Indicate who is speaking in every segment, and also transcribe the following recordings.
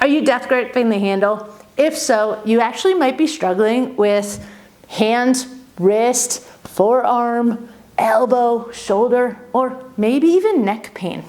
Speaker 1: Are you death gripping the handle? If so, you actually might be struggling with hand, wrist, forearm, elbow, shoulder, or maybe even neck pain.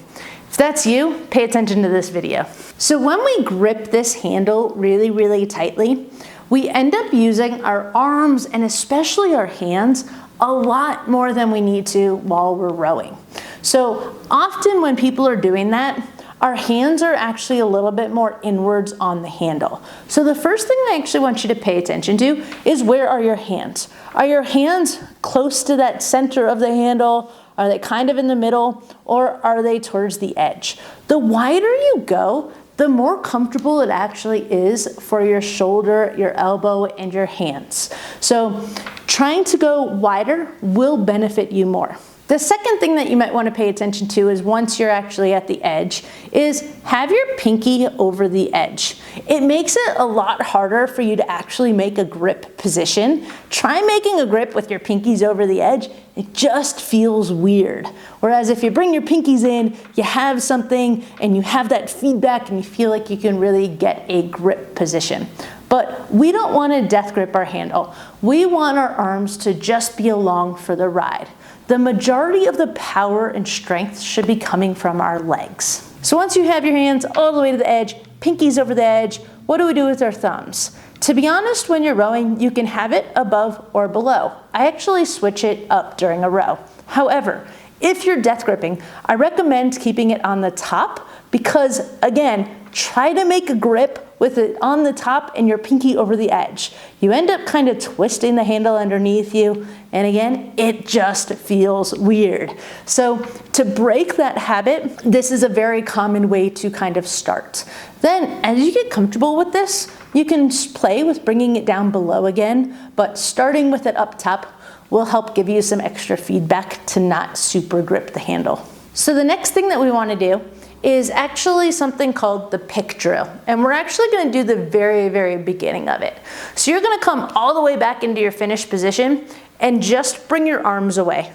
Speaker 1: If that's you, pay attention to this video. So when we grip this handle really, really tightly, we end up using our arms and especially our hands a lot more than we need to while we're rowing. So often when people are doing that, our hands are actually a little bit more inwards on the handle. So the first thing I actually want you to pay attention to is, where are your hands? Are your hands close to that center of the handle? Are they kind of in the middle, or are they towards the edge? The wider you go, the more comfortable it actually is for your shoulder, your elbow, and your hands. So trying to go wider will benefit you more. The second thing that you might want to pay attention to is, once you're actually at the edge, is have your pinky over the edge. It makes it a lot harder for you to actually make a grip position. Try making a grip with your pinkies over the edge. It just feels weird. Whereas if you bring your pinkies in, you have something and you have that feedback and you feel like you can really get a grip position. But we don't want to death grip our handle. We want our arms to just be along for the ride. The majority of the power and strength should be coming from our legs. So once you have your hands all the way to the edge, pinkies over the edge, what do we do with our thumbs? To be honest, when you're rowing, you can have it above or below. I actually switch it up during a row. However, if you're death gripping, I recommend keeping it on the top because, again, try to make a grip with it on the top and your pinky over the edge. You end up kind of twisting the handle underneath you, and again, it just feels weird. So to break that habit, this is a very common way to kind of start. Then, as you get comfortable with this, you can play with bringing it down below again, but starting with it up top will help give you some extra feedback to not super grip the handle. So the next thing that we want to do is actually something called the Pict Drill. And we're actually going to do the very, very beginning of it. So you're going to come all the way back into your finished position and just bring your arms away.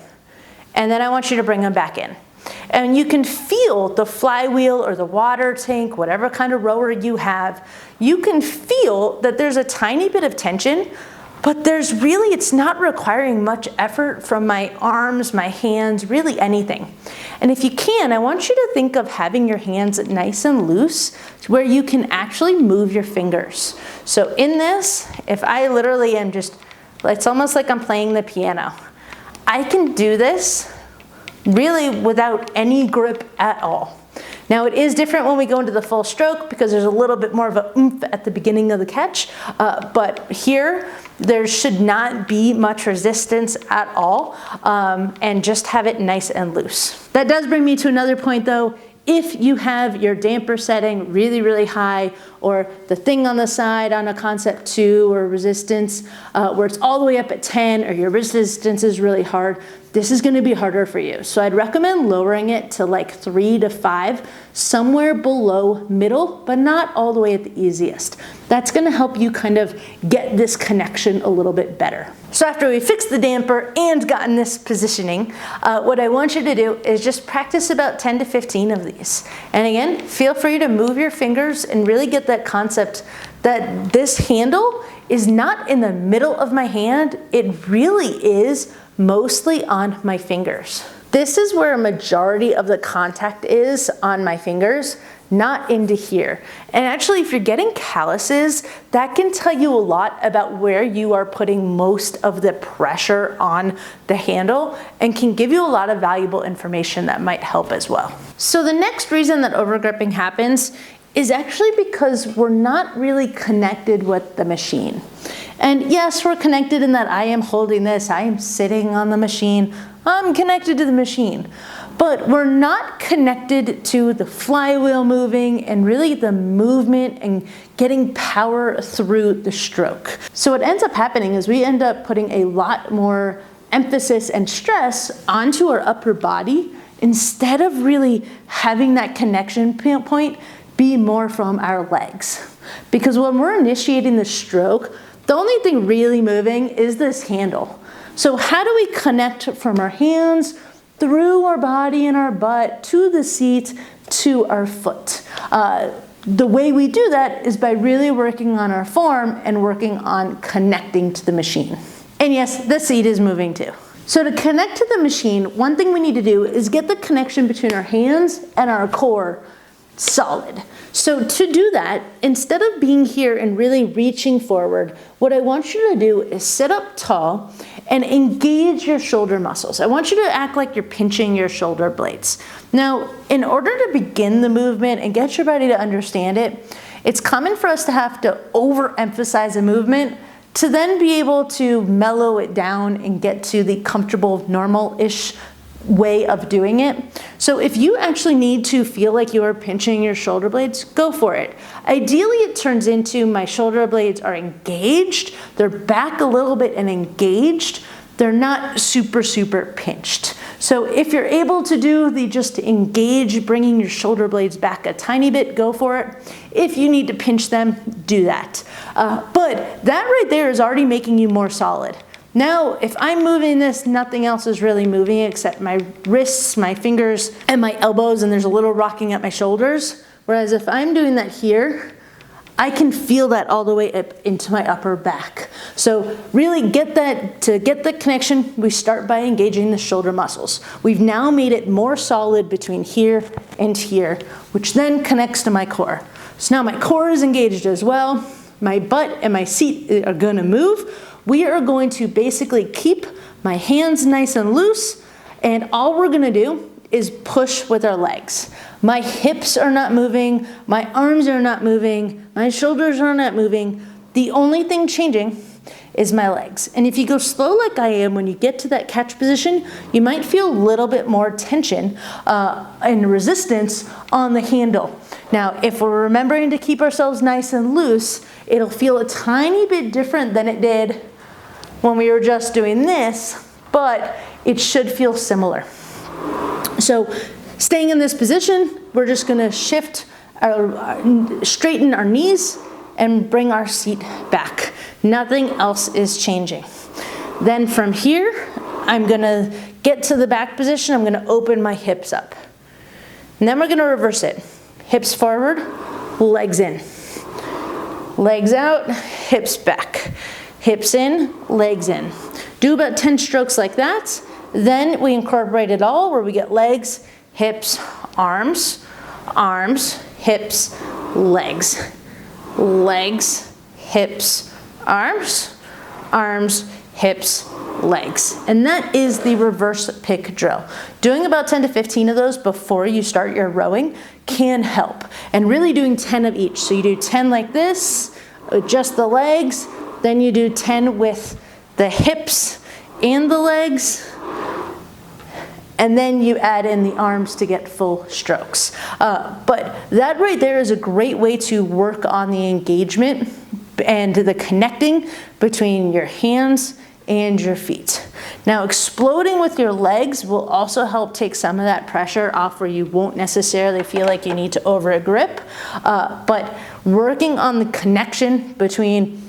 Speaker 1: And then I want you to bring them back in. And you can feel the flywheel or the water tank, whatever kind of rower you have, you can feel that there's a tiny bit of tension, but it's not requiring much effort from my arms, my hands, really anything. And if you can, I want you to think of having your hands nice and loose where you can actually move your fingers. So in this, if I literally am it's almost like I'm playing the piano. I can do this really without any grip at all. Now it is different when we go into the full stroke because there's a little bit more of a oomph at the beginning of the catch, but here there should not be much resistance at all, and just have it nice and loose. That does bring me to another point though. If you have your damper setting really, really high, or the thing on the side on a concept 2 or resistance where it's all the way up at 10, or your resistance is really hard, this is going to be harder for you. So I'd recommend lowering it to like 3 to 5, somewhere below middle, but not all the way at the easiest. That's going to help you kind of get this connection a little bit better. So after we fixed the damper and gotten this positioning, what I want you to do is just practice about 10 to 15 of these. And again, feel free to move your fingers and really get that concept that this handle is not in the middle of my hand. It really is mostly on my fingers. This is where a majority of the contact is on my fingers, not into here. And actually, if you're getting calluses, that can tell you a lot about where you are putting most of the pressure on the handle and can give you a lot of valuable information that might help as well. So the next reason that overgripping happens is actually because we're not really connected with the machine. And yes, we're connected in that I am holding this, I am sitting on the machine, I'm connected to the machine. But we're not connected to the flywheel moving and really the movement and getting power through the stroke. So what ends up happening is we end up putting a lot more emphasis and stress onto our upper body instead of really having that connection point be more from our legs. Because when we're initiating the stroke, the only thing really moving is this handle. So how do we connect from our hands through our body and our butt to the seat, to our foot. The way we do that is by really working on our form and working on connecting to the machine. And yes, the seat is moving too. So to connect to the machine, one thing we need to do is get the connection between our hands and our core solid. So to do that, instead of being here and really reaching forward, what I want you to do is sit up tall and engage your shoulder muscles. I want you to act like you're pinching your shoulder blades. Now, in order to begin the movement and get your body to understand it, it's common for us to have to overemphasize a movement to then be able to mellow it down and get to the comfortable, normal-ish way of doing it. So if you actually need to feel like you are pinching your shoulder blades, go for it. Ideally, it turns into my shoulder blades are engaged, they're back a little bit and engaged, they're not super pinched. So if you're able to do the just engage, bringing your shoulder blades back a tiny bit, go for it. If you need to pinch them, do that. But that right there is already making you more solid. Now, if I'm moving this, nothing else is really moving except my wrists, my fingers, and my elbows, and there's a little rocking at my shoulders. Whereas if I'm doing that here, I can feel that all the way up into my upper back. So really to get the connection, we start by engaging the shoulder muscles. We've now made it more solid between here and here, which then connects to my core. So now my core is engaged as well. My butt and my seat are gonna move. We are going to basically keep my hands nice and loose, and all we're gonna do is push with our legs. My hips are not moving, my arms are not moving, my shoulders are not moving. The only thing changing is my legs. And if you go slow like I am, when you get to that catch position, you might feel a little bit more tension and resistance on the handle. Now, if we're remembering to keep ourselves nice and loose, it'll feel a tiny bit different than it did when we were just doing this, but it should feel similar. So staying in this position, we're just gonna straighten our knees and bring our seat back. Nothing else is changing. Then from here, I'm gonna get to the back position, I'm gonna open my hips up. And then we're gonna reverse it. Hips forward, legs in. Legs out, hips back. Hips in, legs in. Do about 10 strokes like that. Then we incorporate it all where we get legs, hips, arms, arms, hips, legs. Legs, hips, arms, arms, hips, legs. And that is the reverse pick drill. Doing about 10 to 15 of those before you start your rowing can help. And really doing 10 of each. So you do 10 like this, just the legs, then you do 10 with the hips and the legs, and then you add in the arms to get full strokes. But that right there is a great way to work on the engagement and the connecting between your hands and your feet. Now, exploding with your legs will also help take some of that pressure off where you won't necessarily feel like you need to overgrip, but working on the connection between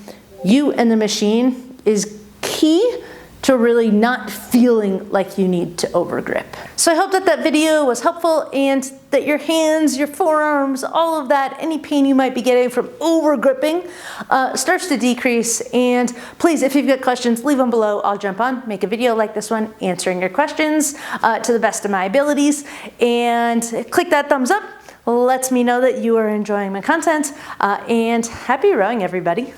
Speaker 1: you and the machine is key to really not feeling like you need to overgrip. So I hope that that video was helpful and that your hands, your forearms, all of that, any pain you might be getting from overgripping starts to decrease. And please, if you've got questions, leave them below. I'll jump on, make a video like this one, answering your questions to the best of my abilities. And click that thumbs up. Lets me know that you are enjoying my content. And happy rowing, everybody.